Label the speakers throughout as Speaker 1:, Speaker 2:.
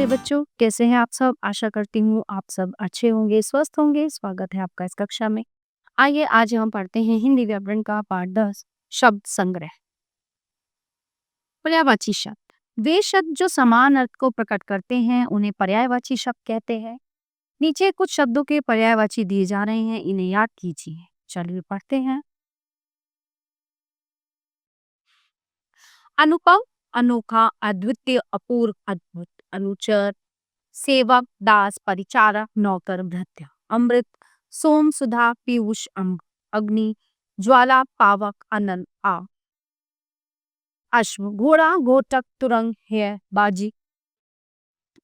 Speaker 1: प्यारे बच्चों, कैसे हैं आप सब? आशा करती हूँ आप सब अच्छे होंगे, स्वस्थ होंगे। स्वागत है आपका इस कक्षा में। आइए आज हम पढ़ते हैं हिंदी व्याकरण का पाठ 10 शब्द संग्रह। पर्यायवाची शब्द वे शब्द जो समान अर्थ को प्रकट करते हैं उन्हें पर्यायवाची शब्द कहते हैं। नीचे कुछ शब्दों के पर्यायवाची दिए जा रहे हैं, इन्हें याद कीजिए। चलिए पढ़ते हैं। अनुपम, अनोखा, अद्वितीय, अपूर्व, अद्भुत। अनुचर, सेवक, दास, परिचारक, नौकर, भृत्य। अमृत, सोम, सुधा, पीयूष, अम्ब। अग्नि, ज्वाला, पावक, अनन, आ। अश्व, घोड़ा, घोटक, तुरंग, है, बाजी।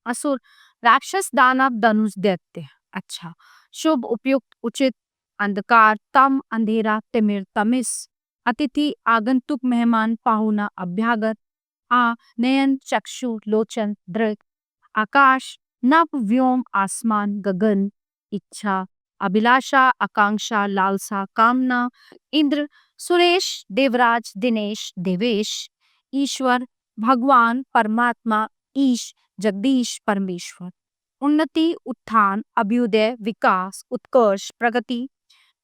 Speaker 1: असुर, राक्षस, दानव, धनुष, दैत्य। अच्छा, शुभ, उपयुक्त, उचित। अंधकार, तम, अंधेरा, तिमिर, तमिस। अतिथि, आगंतुक, मेहमान, पाहुना, अभ्यागत। आ, नयन, चक्षु, लोचन, दृक। आकाश, नभ, व्योम, आसमान, गगन। इच्छा, अभिलाषा, आकांक्षा, लालसा, कामना। इंद्र, सुरेश, देवराज, दिनेश, देवेश। ईश्वर, भगवान, परमात्मा, ईश, जगदीश, परमेश्वर। उन्नति, उत्थान, अभ्युदय, विकास, उत्कर्ष, प्रगति।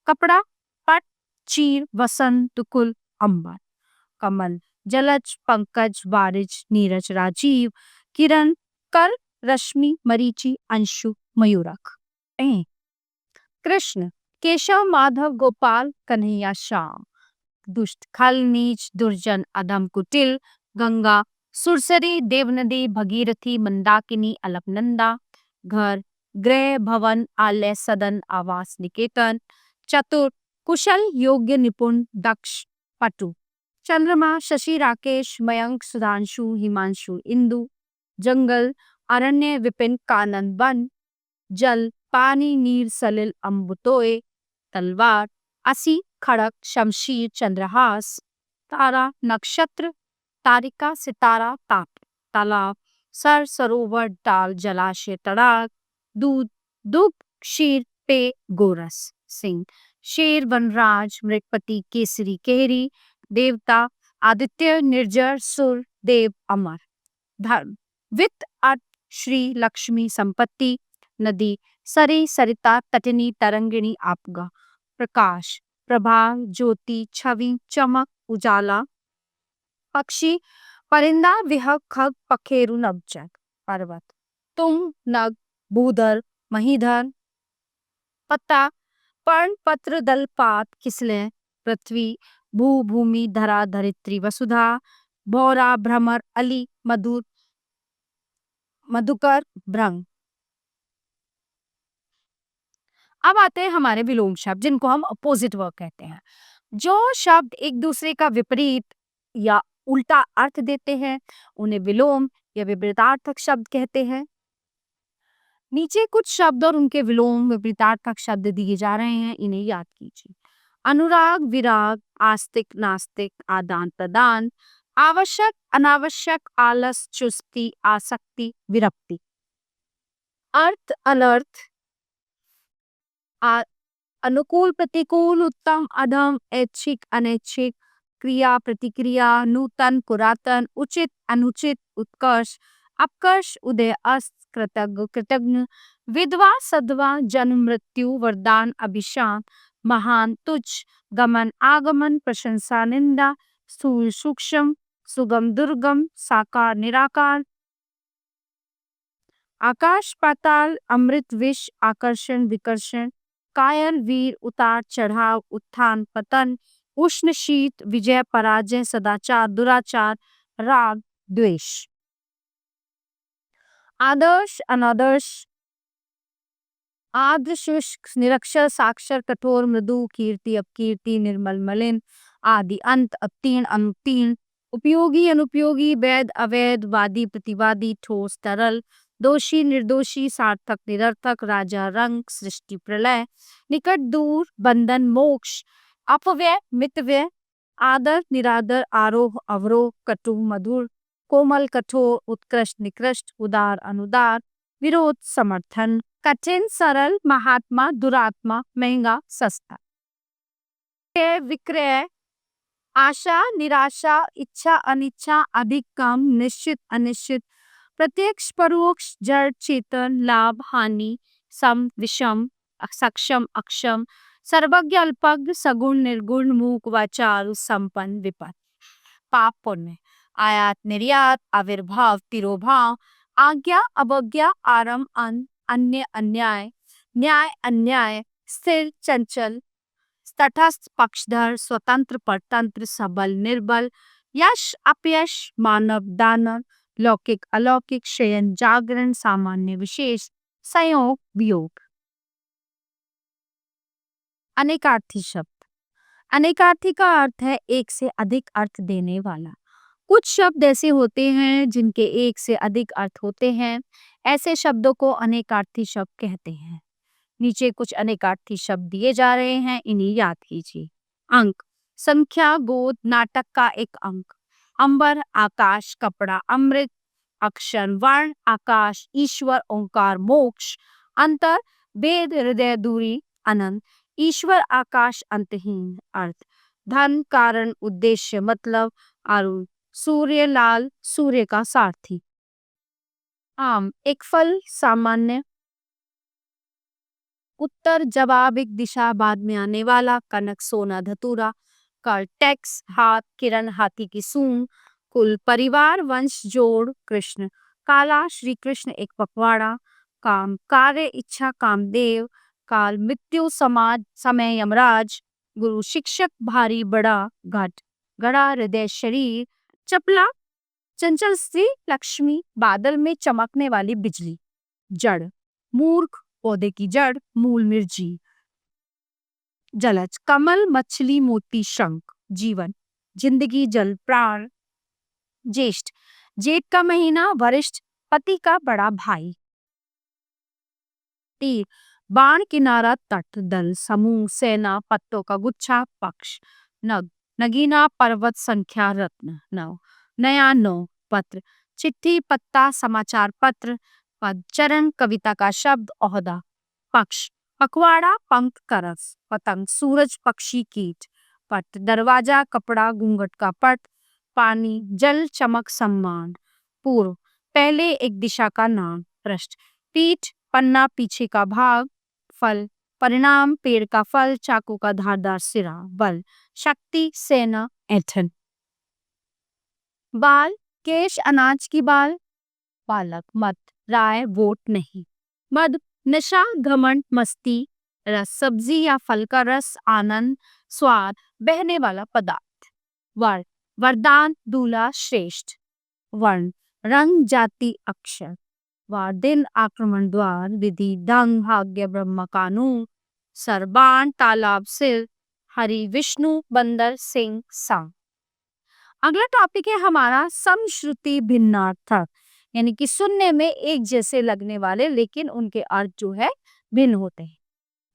Speaker 1: कपड़ा, पट, चीर, वसंत, कुल, अंबर। कमल, जलज, पंकज, वारिज, नीरज, राजीव। किरण, कर, रश्मि, मरीचि, अंशु, मयूरक। कृष्ण, केशव, माधव, गोपाल, कन्हैया, श्याम। दुष्ट, खल, नीच, दुर्जन, अधम, कुटिल। गंगा, सुरसरी, देवनदी, भगीरथी, मंदाकिनी, अलकनंदा। घर, गृह, भवन, आलय, सदन, आवास, निकेतन। चतुर, कुशल, योग्य, निपुण, दक्ष, पटु। चंद्रमा, शशि, राकेश, मयंक, सुधांशु, हिमांशु, इंदु। जंगल, अरण्य, विपिन, कानन, वन। जल, पानी, नीर, सलिल, अम्बुतोय। तलवार, असी, खड़क, शमशीर, चंद्रहास। तारा, नक्षत्र, तारिका, सितारा, ताप। तालाब, सर, सरोवर, ताल, जलाशय, तड़ाग। दूध, दुग्ध, क्षीर, पेय, गोरस। सिंह, शेर, वनराज, मृगपति, केसरी, केहरी। देवता, आदित्य, निर्जर, सुर, देव, अमर। धर्म, वित्त, अर्थ, श्री, लक्ष्मी, संपत्ति। नदी, सरी, सरिता, तटिनी, तरंगिणी, आपगा। प्रकाश, प्रभा, ज्योति, छवि, चमक, उजाला। पक्षी, परिंदा, विहग, खग, पखेरु, नवजग। पर्वत, तुंग, नग, भूधर, महीधर। पत्ता, पर्ण, पत्र, दल, पात, किसले। पृथ्वी, भू, भूमि, धरा, धरित्री, वसुधा। भौरा, भ्रमर, अली, मधुर, मधुकर, भ्रंग। अब आते हैं हमारे विलोम शब्द, जिनको हम अपोजिट वर्ड कहते हैं। जो शब्द एक दूसरे का विपरीत या उल्टा अर्थ देते हैं उन्हें विलोम या विपरीतार्थक शब्द कहते हैं। नीचे कुछ शब्द और उनके विलोम विपरीतार्थक शब्द दिए जा रहे हैं, इन्हें याद कीजिए। अनुराग, विराग, आस्तिक, नास्तिक, आदान प्रदान। आवश्यक, अनावश्यक, आलस, चुस्ती, आसक्ति, विरक्ति। अर्थ, अनर्थ, अनुकूल, प्रतिकूल, उत्तम, अधम, ऐच्छिक, अनैच्छिक। क्रिया, प्रतिक्रिया, नूतन, पुरातन, उचित, अनुचित, उत्कर्ष, अपकर्ष, उदय, अस्त, कृतज्ञ, कृतज्ञ। विधवा, सधवा, जन्म, मृत्यु, वरदान, अभिशाप। महान, तुच्छ, गमन, आगमन, प्रशंसा, निंदा। स्थूल, सूक्ष्म, सुगम, दुर्गम, साकार, निराकार। आकाश, पाताल, अमृत, विष, आकर्षण, विकर्षण। कायल, वीर, उतार चढ़ाव, उत्थान, पतन। उष्ण, शीत, विजय, पराजय, सदाचार, दुराचार। राग, द्वेष। आदर्श, अनादर्श। आर्द्र, शुष्क, निरक्षर, साक्षर, कठोर, मृदु, कीर्ति, अपकीर्ति, निर्मल, मलिन। आदि, अंत, अवतीर्ण, अनुत्तीर्ण। उपयोगी, अनुपयोगी, वैध, अवैध, वादी, प्रतिवादी, ठोस, तरल। दोषी, निर्दोषी, सार्थक, निरर्थक। राजा, रंग, सृष्टि, प्रलय। निकट, दूर, बंधन, मोक्ष। अपव्यय, मितव्यय। आदर, निरादर, आरोह, अवरोह। कटु, मधुर। कोमल, कठोर, उत्कृष्ट, निकृष्ट। उदार, अनुदार। विरोध, समर्थन। कठिन, सरल, महात्मा, दुरात्मा। महंगा, सस्ता। क्रय, विक्रय। आशा, निराशा, इच्छा, अनिच्छा। अधिक, कम, निश्चित, अनिश्चित। प्रत्यक्ष परोक्ष जड़ चेतन लाभ हानि सम विषम सक्षम अक्षम सर्वज्ञ अल्पज्ञ सगुण निर्गुण मूक वाचाल संपन्न विपत पाप पुण्य आयात निर्यात आविर्भाव तिरोभाव आज्ञा अवज्ञा आरम अन अन्य अन्याय न्याय अन्याय स्थिर चंचल तटस्थ पक्षधर स्वतंत्र परतंत्र सबल निर्बल यश अपयश मानव दानव लौकिक अलौकिक शयन जागरण सामान्य विशेष संयोग वियोग अनेकार्थी शब्द अनेकार्थी का अर्थ है एक से अधिक अर्थ देने वाला। कुछ शब्द ऐसे होते हैं जिनके एक से अधिक अर्थ होते हैं, ऐसे शब्दों को अनेकार्थी शब्द कहते हैं। नीचे कुछ अनेकार्थी शब्द दिए जा रहे हैं, इन्हें याद कीजिए। अंक संख्या गोद नाटक का एक अंक अंबर आकाश कपड़ा अमृत अक्षर वर्ण आकाश ईश्वर ओंकार मोक्ष अंतर वेद हृदय दूरी अनंत ईश्वर आकाश अंतहीन अर्थ धन कारण उद्देश्य मतलब अरुण सूर्य लाल सूर्य का सारथी आम एक फल सामान्य उत्तर जवाब एक दिशा बाद में आने वाला कनक सोना धतूरा कर टैक्स हाथ किरण हाथी की सूंड कुल परिवार वंश जोड़ कृष्ण काला श्री कृष्ण एक पखवाड़ा काम कार्य इच्छा कामदेव काल मृत्यु समाज समय यमराज गुरु शिक्षक भारी बड़ा घट गड़ा हृदय शरीर चपला चंचल स्त्री लक्ष्मी बादल में चमकने वाली बिजली जड़ मूर्ख पौधे की जड़ मूल मिर्जी जलज कमल मछली मोती शंख जीवन जिंदगी जल प्राण ज्येष्ठ जेठ का महीना वरिष्ठ पति का बड़ा भाई तीर बाण किनारा तट दल समूह सेना पत्तों का गुच्छा पक्ष नग नगीना पर्वत संख्या रत्न नव नया नौ पत्र चिट्ठी पत्ता समाचार पत्र पद चरण कविता का शब्द ओहदा पक्ष पखवाड़ा पंख करस पतंग सूरज पक्षी कीट पट दरवाजा कपड़ा घूंघट का पट पानी जल चमक सम्मान पूर्व पहले एक दिशा का नाम पृष्ठ पीठ पन्ना पीछे का भाग फल परिणाम पेड़ का फल चाकू का धारदार सिरा बल शक्ति सेना ऐठन बाल केश अनाज की बाल पालक मत राय वोट नहीं मद नशा घमंड मस्ती रस सब्जी या फल का रस आनंद स्वाद बहने वाला पदार्थ वर वरदान दूल्हा श्रेष्ठ वर्ण रंग जाति अक्षर वार दिन आक्रमण द्वार विधि दंग भाग्य ब्रह्म कानून सरबान तालाब सिर हरि विष्णु बंदर सिंह संग अगला टॉपिक है हमारा समश्रुति भिन्नार्थक यानी कि सुनने में एक जैसे लगने वाले लेकिन उनके अर्थ जो है भिन्न होते हैं।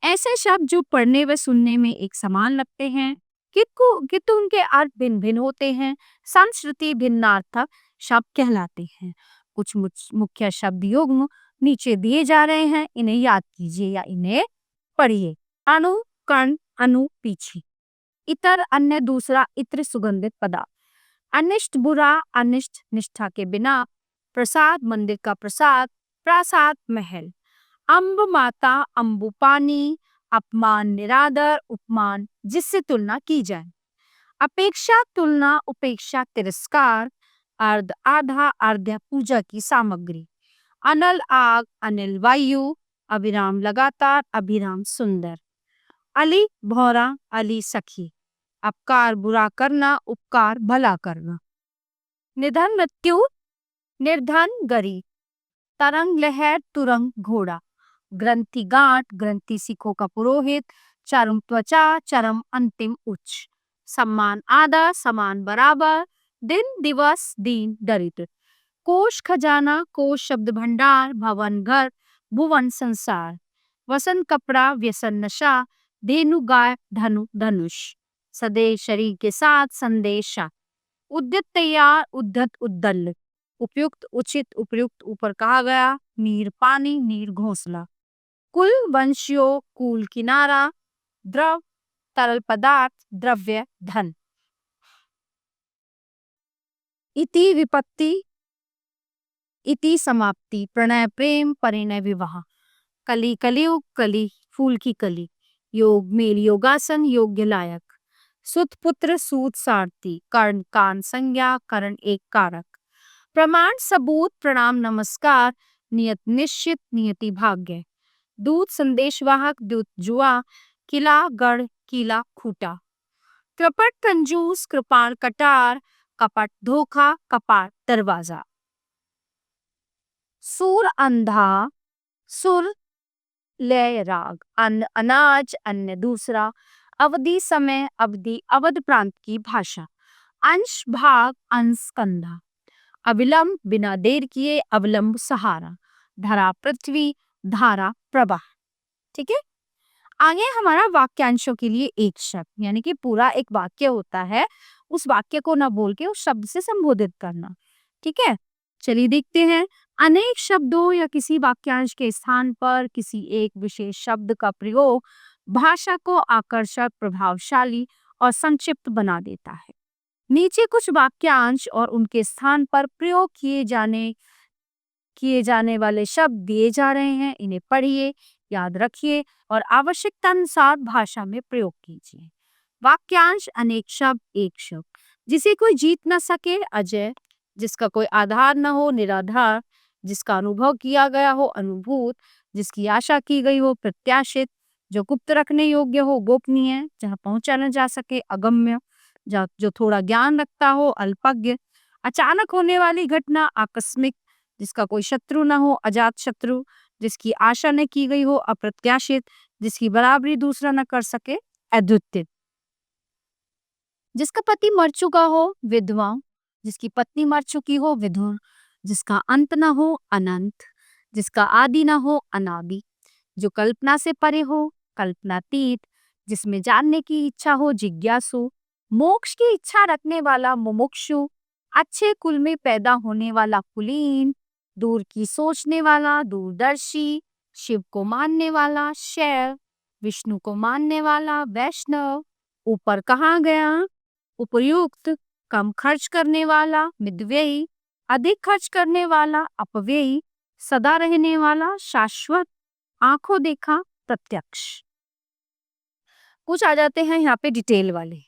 Speaker 1: ऐसे शब्द जो पढ़ने व सुनने में एक समान लगते हैं किंतु उनके अर्थ भिन्न भिन्न होते हैं समश्रुति भिन्नार्थक शब्द कहलाते हैं। कुछ मुख्य शब्द युग्म नीचे दिए जा रहे हैं, इन्हें याद कीजिए या इन्हें पढ़िए। अणु कण अनु पीछे इतर अन्य दूसरा इत्र सुगंधित पदार्थ अनिष्ट बुरा अनिष्ट निष्ठा के बिना प्रसाद मंदिर का प्रसाद प्रासाद महल अम्ब माता अम्बु पानी अपमान निरादर उपमान जिससे तुलना की जाए अपेक्षा तुलना उपेक्षा तिरस्कार अर्ध आधा अर्ध्य पूजा की सामग्री अनल आग अनिल वायु अभिराम लगातार अभिराम सुंदर अली भौरा अली सखी अपकार बुरा करना उपकार भला करना निधन मृत्यु निर्धन गरीब तरंग लहर तुरंग घोड़ा ग्रंथि गांठ ग्रंथि सिखों का पुरोहित चरम त्वचा चरम अंतिम उच्च सम्मान आदर समान बराबर दिन दिवस दीन दरिद्र कोश खजाना कोश शब्द भंडार भवन घर भुवन संसार वसन कपड़ा व्यसन नशा धेनु गाय धनु धनुष सदैव शरीर के साथ संदेशा उद्यत तैयार उद्धत उद्दल उपयुक्त उचित उपयुक्त ऊपर कहा गया नीर पानी नीर घोंसला कुल वंशियों कुल किनारा द्रव तरल पदार्थ द्रव्य धन इति विपत्ति इति समाप्ति, प्रणय प्रेम, परिणय विवाह, कली कलियुग, कली फूल की कली, योग मेल योगासन, योग्य लायक, सुत पुत्र सूत सारथी, कर्ण कान संज्ञा, करण एक कारक, प्रमाण सबूत, प्रणाम नमस्कार, नियत निश्चित, नियति भाग्य, दूत संदेशवाहक, दूत जुआ, किला गढ़, किला खूटा, कृपट कंजूस, कृपाण कटार, कपट धोखा, कपाट दरवाजा, सूर अंधा, सुर लय राग, अन्न अनाज, अन्य दूसरा, अवधि समय, अवधि अवध प्रांत की भाषा, अंश भाग, अंश कंधा, अविलंब बिना देर किए, अवलंब सहारा, धरा पृथ्वी, धारा प्रवाह। ठीक है, आगे हमारा वाक्यांशों के लिए एक शब्द, यानी कि पूरा एक वाक्य होता है, उस वाक्य को ना बोल के उस शब्द से संबोधित करना। ठीक है, चलिए देखते हैं। अनेक शब्दों या किसी वाक्यांश के स्थान पर किसी एक विशेष शब्द का प्रयोग भाषा को आकर्षक, प्रभावशाली और संक्षिप्त बना देता है। नीचे कुछ वाक्यांश और उनके स्थान पर प्रयोग किए जाने वाले शब्द दिए जा रहे हैं, इन्हें पढ़िए, याद रखिए और आवश्यकता अनुसार भाषा में प्रयोग कीजिए। वाक्यांश, अनेक शब्द, एक शब्द, जिसे कोई जीत न सके, अजय, जिसका कोई आधार न हो, निराधार, जिसका अनुभव किया गया हो, अनुभूत, जिसकी आशा की गई हो, प्रत्याशित, जो गुप्त रखने योग्य हो, गोपनीय, जहाँ पहुंचा न जा सके, अगम्य, जो थोड़ा ज्ञान रखता हो, अल्पज्ञ, अचानक होने वाली घटना, आकस्मिक, जिसका कोई शत्रु न हो, अजात शत्रु, जिसकी आशा न की गई हो, अप्रत्याशित, जिसकी बराबरी दूसरा न कर सके, अद्वितीय, जिसका पति मर चुका हो, विधवा, जिसकी पत्नी मर चुकी हो, विधुर, जिसका अंत न हो, अनंत, जिसका आदि न हो, अनादि, जो कल्पना से परे हो, कल्पनातीत, जिसमें जानने की इच्छा हो, जिज्ञासु, मोक्ष की इच्छा रखने वाला, मुमुक्षु, अच्छे कुल में पैदा होने वाला, कुलीन, दूर की सोचने वाला, दूरदर्शी, शिव को मानने वाला, शैव, विष्णु को मानने वाला, वैष्णव, ऊपर कहाँ गया, उपयुक्त, कम खर्च करने वाला, मितव्ययी, अधिक खर्च करने वाला, अपव्ययी, सदा रहने वाला, शाश्वत, आंखों देखा, प्रत्यक्ष। कुछ आ जाते हैं यहाँ पे डिटेल वाले।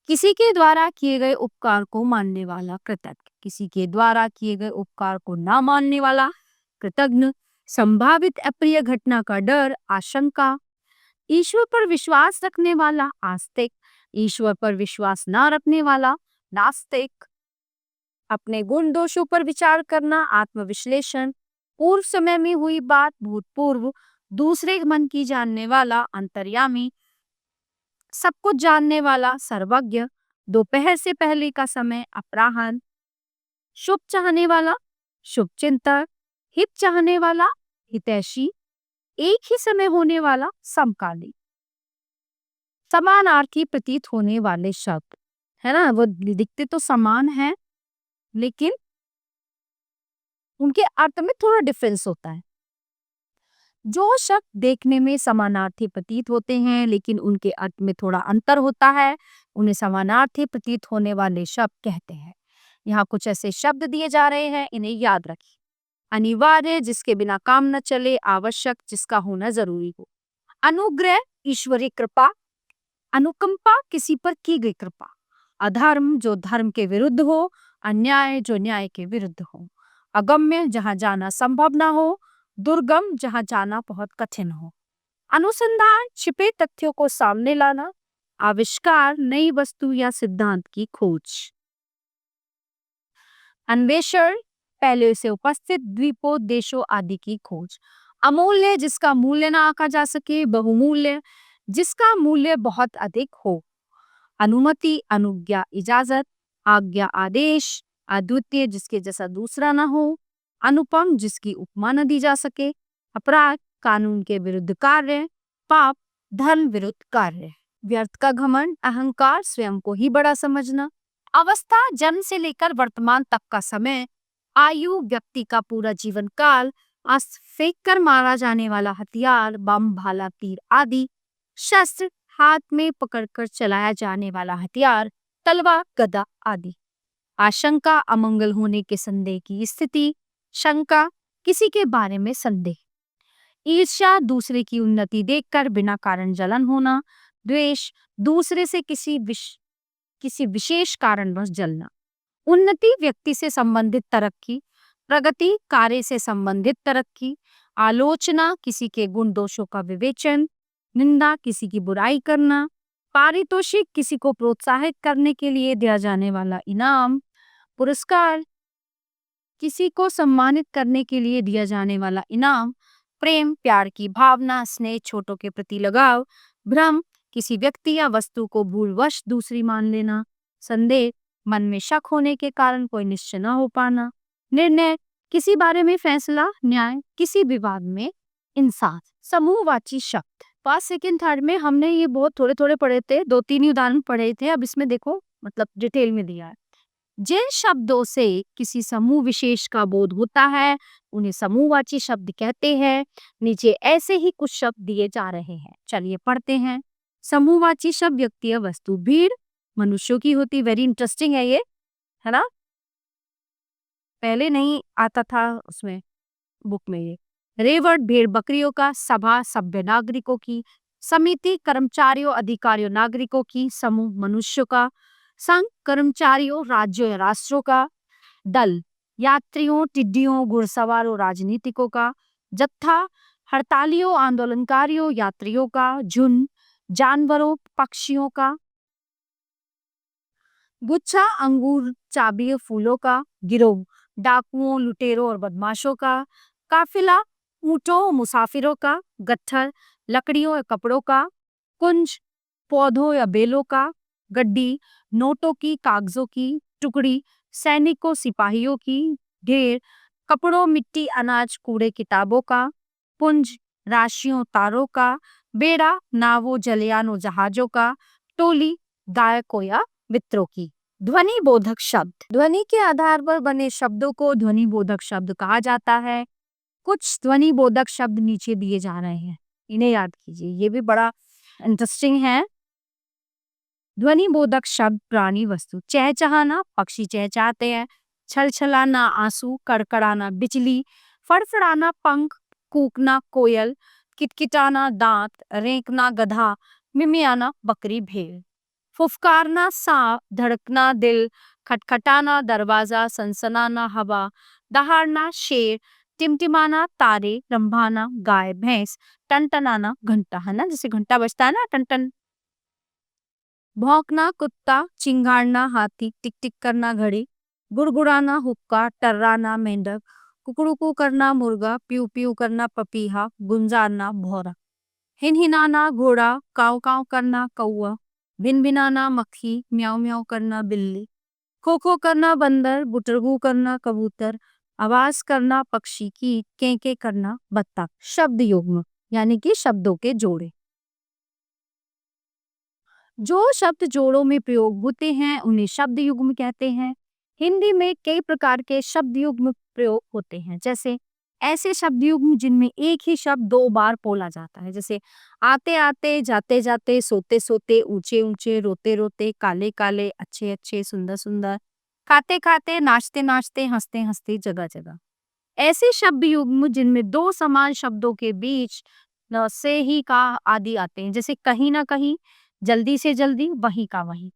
Speaker 1: किसी के द्वारा किए गए उपकार को मानने वाला, कृतज्ञ, किसी के द्वारा किए गए उपकार को ना मानने वाला, कृतघ्न, संभावित अप्रिय घटना का डर, आशंका, ईश्वर पर विश्वास रखने वाला, आस्तिक, ईश्वर पर विश्वास ना रखने वाला, नास्तिक, अपने गुण दोषों पर विचार करना, आत्मविश्लेषण, पूर्व समय में हुई बात, भूतपूर्व, दूसरे मन की जानने वाला, अंतर्यामी, सब कुछ जानने वाला, सर्वज्ञ, दोपहर से पहले का समय, अपराह्न, शुभ चाहने वाला, शुभ चिंतक, हित चाहने वाला, हितैषी, एक ही समय होने वाला, समकाली, समानार्थी प्रतीत होने वाले शब्द, है ना, वो दिखते तो समान है लेकिन उनके अर्थ में थोड़ा डिफरेंस होता है। जो शब्द देखने में समानार्थी प्रतीत होते हैं लेकिन उनके अर्थ में थोड़ा अंतर होता है, उन्हें समानार्थी प्रतीत होने वाले शब्द कहते हैं। यहाँ कुछ ऐसे शब्द दिए जा रहे हैं, इन्हें याद रखिए। अनिवार्य, जिसके बिना काम न चले, आवश्यक, जिसका होना जरूरी हो, अनुग्रह, ईश्वरीय कृपा, अनुकंपा, किसी पर की गई कृपा, अधर्म, जो धर्म के विरुद्ध हो, अन्याय, जो न्याय के विरुद्ध हो, अगम्य, जहाँ जाना संभव ना हो, दुर्गम, जहाँ जाना बहुत कठिन हो, अनुसंधान, छिपे तथ्यों को सामने लाना, आविष्कार, नई वस्तु या सिद्धांत की खोज, अन्वेषण, पहले से उपस्थित द्वीपों, देशों आदि की खोज, अमूल्य, जिसका मूल्य ना आंका जा सके, बहुमूल्य, जिसका मूल्य बहुत अधिक हो, अनुमति, अनुज्ञा, इजाजत, आज्ञा, आदेश, अद्वितीय, जिसके जैसा दूसरा ना हो, अनुपम, जिसकी उपमा न दी जा सके, अपराध, कानून के विरुद्ध कार्य, पाप, धर्म विरुद्ध कार्य, व्यर्थ का घमंड, अहंकार, स्वयं को ही बड़ा समझना, अवस्था, जन्म से लेकर वर्तमान तक का समय, आयु, व्यक्ति का पूरा जीवन काल, अस्त्र, फेंक कर मारा जाने वाला हथियार, बम, भाला, तीर आदि, शस्त्र, हाथ में पकड़कर चलाया जाने वाला हथियार, तलवार, गदा आदि, आशंका, अमंगल होने के संदेह की स्थिति, शंका, किसी के बारे में संदेह। ईर्ष्या, दूसरे की उन्नति देखकर बिना कारण जलन होना। द्वेष, दूसरे से किसी विशेष कारणवश जलना। उन्नति, व्यक्ति से संबंधित तरक्की। प्रगति, कार्य से संबंधित तरक्की। आलोचना, किसी के गुण दोषों का विवेचन। निंदा, किसी की बुराई करना। पारितोषिक, किसी को प्रोत्साहित करने के लिए दिया जाने वाला इनाम। पुरस्कार, किसी को सम्मानित करने के लिए दिया जाने वाला इनाम। प्रेम, प्यार की भावना, स्नेह, छोटों के प्रति लगाव। भ्रम, किसी व्यक्ति या वस्तु को भूलवश दूसरी मान लेना। संदेह, मन में शक होने के कारण कोई निश्चय न हो पाना। निर्णय, किसी बारे में फैसला। न्याय, किसी विवाद में इंसाफ। समूहवाची शब्द, फर्स्ट सेकंड थर्ड में हमने ये बहुत थोड़े थोड़े पढ़े थे, 2-3 ही उदाहरण पढ़े थे। अब इसमें देखो मतलब डिटेल में दिया है। जिन शब्दों से किसी समूह विशेष का बोध होता है उन्हें समूहवाची शब्द कहते हैं। नीचे ऐसे ही कुछ शब्द दिए जा रहे हैं, चलिए पढ़ते हैं। समूहवाची शब्द, व्यक्ति या वस्तु। भीड़ मनुष्यों की होती, वेरी इंटरेस्टिंग है ये, है ना, पहले नहीं आता था उसमें बुक में ये। रेवट, भेड़ बकरियों का। सभा, सभ्य नागरिकों की। समिति, कर्मचारियों, अधिकारियों, नागरिकों की। समूह, मनुष्यों का। संघ, कर्मचारियों, राज्यों या राष्ट्रों का। दल, यात्रियों, टिड्डियों, घुड़सवारों, राजनीतिकों का। जत्था, हड़तालियों, आंदोलनकारियों, यात्रियों का। झुंड, जानवरों, पक्षियों का। गुच्छा, अंगूर, चाबी, फूलों का। गिरोह, डाकुओं, लुटेरों और बदमाशों का। काफिला, ऊंटों, मुसाफिरों का। गट्ठर, लकड़ियों या कपड़ों का। कुंज, पौधों या बेलों का। गड्डी, नोटों की, कागजों की। टुकड़ी, सैनिकों, सिपाहियों की। ढेर, कपड़ों, मिट्टी, अनाज, कूड़े, किताबों का। पुंज, राशियों, तारों का। बेड़ा, नावों, जलयानों, जहाजों का। टोली, गायकों या मित्रों की। ध्वनि बोधक शब्द, ध्वनि के आधार पर बने शब्दों को ध्वनि बोधक शब्द कहा जाता है। कुछ ध्वनि बोधक शब्द नीचे दिए जा रहे हैं, इन्हें याद कीजिए, ये भी बड़ा इंटरेस्टिंग है। ध्वनि बोधक शब्द, प्राणी, वस्तु। चहचहाना, पक्षी चहचहाते हैं। छलछलाना, आंसू। कड़कड़ाना, बिजली। फड़फड़ाना, पंख। कूकना, कोयल। किटकिटाना, दांत। रेंकना, गधा। मिमियाना, बकरी, भेड़। फुफकारना, सांप। धड़कना, दिल। खटखटाना, दरवाजा। सनसनाना, हवा। दहाड़ना, शेर। टिमटिमाना, तारे। रंभाना, गाय भैंस। टनटनाना, घंटा, है ना, जैसे घंटा बजता है ना, टन टन। भौंकना, कुत्ता। चिंगाड़ना, हाथी। टिक टिक करना, घड़ी। गुड़गुड़ाना, हुक्का। टर्राना, मेंढक। कुकड़ुकू करना, मुर्गा। प्यू प्यू करना, पपीहा। गुंजारना, भौरा। हिनहिनाना, घोड़ा। काव काव करना, कौआ। भिनभिनाना, मक्खी। म्याऊ म्याऊ करना, बिल्ली। खो खो करना, बंदर। गुटरगू करना, कबूतर। आवाज करना, पक्षी की। कें करना, बत्तख। शब्द युग्म यानी कि शब्दों के जोड़े। जो शब्द जोड़ों में प्रयोग होते हैं उन्हें शब्द युग्म कहते हैं। हिंदी में कई प्रकार के शब्द युग्म प्रयोग होते हैं, जैसे ऐसे शब्द युग्म जिनमें एक ही शब्द 2 बार बोला जाता है, जैसे आते आते, जाते जाते, सोते सोते, ऊंचे ऊंचे, रोते रोते, काले काले, अच्छे अच्छे, सुंदर सुंदर, खाते खाते, नाचते नाचते, हंसते हंसते, जगह जगह। ऐसे शब्द युग्म जिनमें 2 समान शब्दों के बीच न से ही का आदि आते हैं, जैसे कहीं ना कहीं, जल्दी से जल्दी, वहीं का वहीं।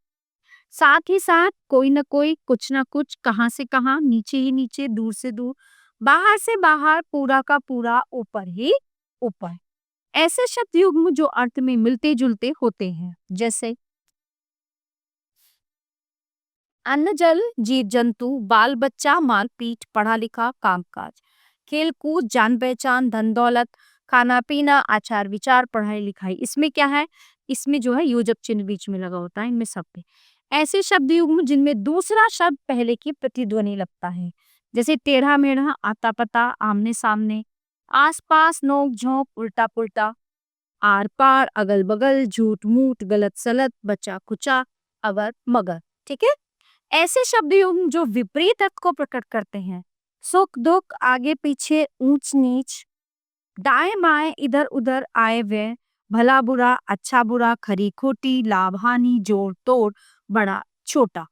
Speaker 1: साथ ही साथ, कोई न कोई, कुछ न कुछ, कहां से कहां, नीचे ही नीचे, दूर से दूर, बाहर से बाहर, पूरा का पूरा, ऊपर ही ऊपर। ऐसे शब्द युग्म जो अर्थ में मिलते जुलते होते हैं, जैसे अन्न जल, जीव जंतु, बाल बच्चा, मारपीट, पढ़ा लिखा, कामकाज। खेल कूद, जान पहचान, धन दौलत, खाना पीना, आचार विचार, पढ़ाई लिखाई। इसमें क्या है, इसमें जो है योजक चिन्ह बीच में लगा होता है, इनमें सब पे। ऐसे शब्द युग्म जिनमें दूसरा शब्द पहले की प्रतिध्वनि लगता है, जैसे टेढ़ा मेढ़ा, आता पता, आमने सामने, आस पास, नोक झोंक, उल्टा पुल्टा, आर पार, अगल बगल, झूठ मूठ, गलत सलत, बचा कुचा, अवर मगर। ठीक है। ऐसे शब्द युग्म जो विपरीत अर्थ को प्रकट करते हैं, सुख दुख, आगे पीछे, ऊंच नीच, दाएं बाएं, इधर उधर, आए व्यय, भला बुरा, अच्छा बुरा, खरी खोटी, लाभ हानि, जोड़ तोड़, बड़ा छोटा।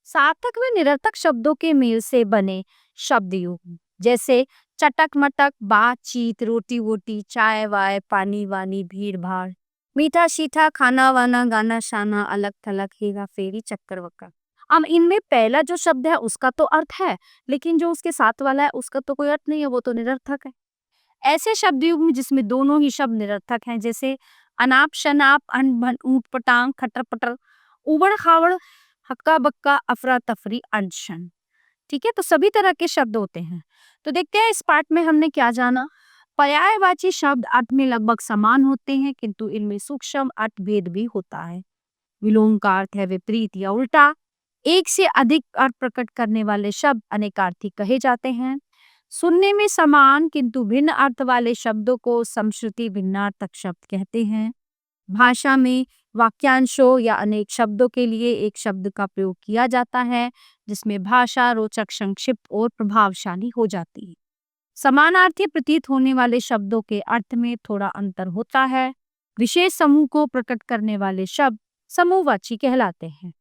Speaker 1: सार्थक व निरर्थक शब्दों के मेल से बने शब्द युग्म जैसे चटक मटक, बातचीत, रोटी वोटी, चाय वाय, पानी वानी, भीड़ भाड़, मीठा शीठा, खाना वाना, गाना शाना, अलग थलग, हेरा फेरी, चक्कर वक्कर। अब इनमें पहला जो शब्द है उसका तो अर्थ है, लेकिन जो उसके साथ वाला है उसका तो कोई अर्थ नहीं है, वो तो निरर्थक है। ऐसे शब्द युग्म जिसमें दोनों ही शब्द निरर्थक हैं जैसे अनाप शनाप, अन बन, ऊट पटांग, खटर पटर, उबड़ खाबड़, हक्का बक्का, अफरा तफरी, अनशन। ठीक है, तो सभी तरह के शब्द होते हैं। तो देखते हैं इस पार्ट में हमने क्या जाना। पर्यायवाची शब्द अर्थ में लगभग समान होते हैं, किंतु इनमें सूक्ष्म अर्थ भेद भी होता है। विलोम का अर्थ है विपरीत या उल्टा। एक से अधिक अर्थ प्रकट करने वाले शब्द अनेकार्थी कहे जाते हैं। सुनने में समान किंतु भिन्न अर्थ वाले शब्दों को समश्रुति भिन्नार्थक शब्द कहते हैं। भाषा में वाक्यांशों या अनेक शब्दों के लिए एक शब्द का प्रयोग किया जाता है, जिसमें भाषा रोचक, संक्षिप्त और प्रभावशाली हो जाती है। समानार्थी प्रतीत होने वाले शब्दों के अर्थ में थोड़ा अंतर होता है। विशेष समूह को प्रकट करने वाले शब्द समूहवाची कहलाते हैं।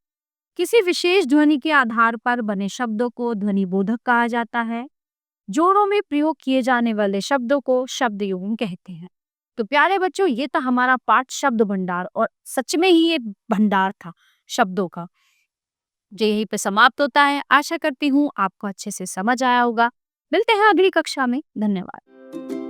Speaker 1: किसी विशेष ध्वनि के आधार पर बने शब्दों को ध्वनिबोधक कहा जाता है। जोड़ों में प्रयोग किए जाने वाले शब्दों को शब्द युग्म कहते हैं। तो प्यारे बच्चों, ये था हमारा पाठ शब्द भंडार, और सच में ही ये भंडार था शब्दों का, जो यहीं पे समाप्त होता है। आशा करती हूँ आपको अच्छे से समझ आया होगा। मिलते हैं अगली कक्षा में। धन्यवाद।